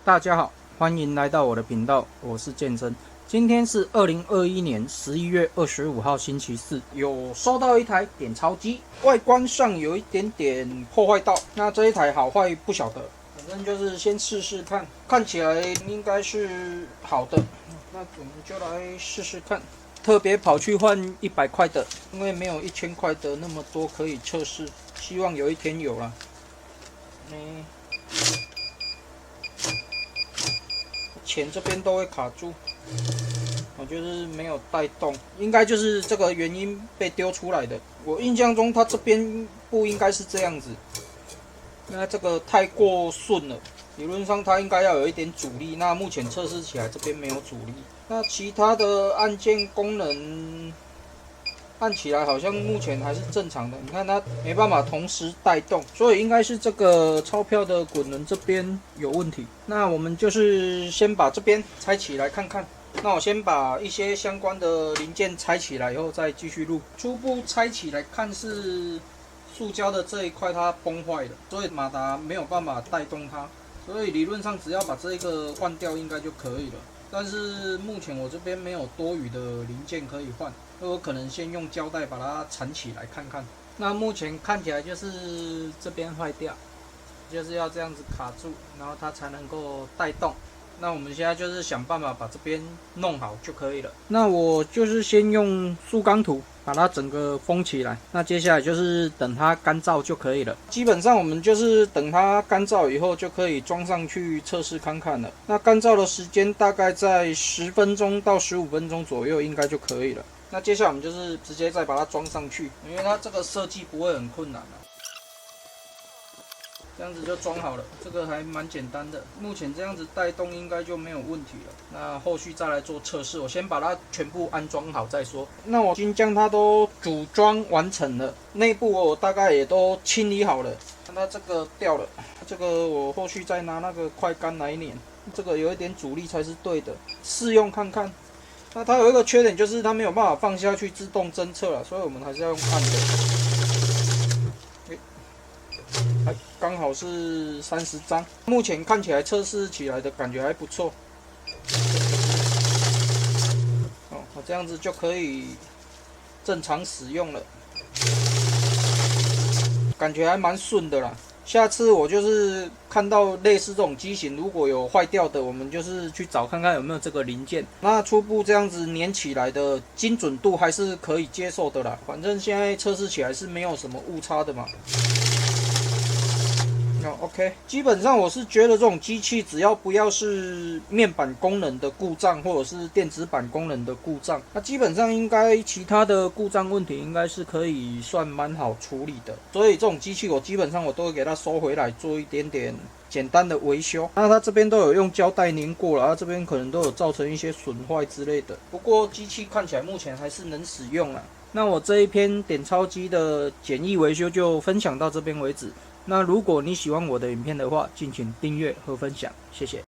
大家好，欢迎来到我的频道，我是健身。今天是2021年11月25号星期四，有收到一台点钞机，外观上有一点点破坏到，那这一台好坏不晓得，反正就是先试试看，看起来应该是好的，那我们就来试试看。特别跑去换100块的，因为没有1000块的那么多可以测试，希望有一天有啦。钱这边都会卡住，我就是没有带动，应该就是这个原因被丢出来的。我印象中它这边不应该是这样子，那这个太过顺了，理论上它应该要有一点阻力，那目前测试起来这边没有阻力。那其他的按键功能按起来好像目前还是正常的，你看它没办法同时带动，所以应该是这个钞票的滚轮这边有问题。那我们就是先把这边拆起来看看。那我先把一些相关的零件拆起来以后再继续录。初步拆起来看是塑胶的这一块它崩坏了，所以马达没有办法带动它，所以理论上只要把这个换掉应该就可以了。但是目前我这边没有多余的零件可以换，所以我可能先用胶带把它缠起来看看。那目前看起来就是这边坏掉，就是要这样子卡住，然后它才能够带动。那我们现在就是想办法把这边弄好就可以了。那我就是先用塑钢土把它整个封起来，那接下来就是等它干燥就可以了。基本上我们就是等它干燥以后就可以装上去测试看看了。那干燥的时间大概在10分钟到15分钟左右应该就可以了。那接下来我们就是直接再把它装上去，因为它这个设计不会很困难啊。这样子就装好了，这个还蛮简单的。目前这样子带动应该就没有问题了。那后续再来做测试，我先把它全部安装好再说。那我已经将它都组装完成了，内部我大概也都清理好了。看它这个掉了，这个我后续再拿那个快干来碾，这个有一点阻力才是对的。试用看看。那它有一个缺点就是它没有办法放下去自动侦测了，所以我们还是要用按的。刚好是30张，目前看起来测试起来的感觉还不错。我这样子就可以正常使用了，感觉还蛮顺的啦。下次我就是看到类似这种机型，如果有坏掉的，我们就是去找看看有没有这个零件。那初步这样子粘起来的精准度还是可以接受的啦，反正现在测试起来是没有什么误差的嘛。OK， 基本上我是觉得这种机器只要不要是面板功能的故障，或者是电子板功能的故障，那基本上应该其他的故障问题应该是可以算蛮好处理的。所以这种机器我基本上我都会给它收回来做一点点简单的维修。那它这边都有用胶带粘过了，它这边可能都有造成一些损坏之类的。不过机器看起来目前还是能使用啦。那我这一篇点钞机的简易维修就分享到这边为止。那如果你喜欢我的影片的话，敬请订阅和分享，谢谢。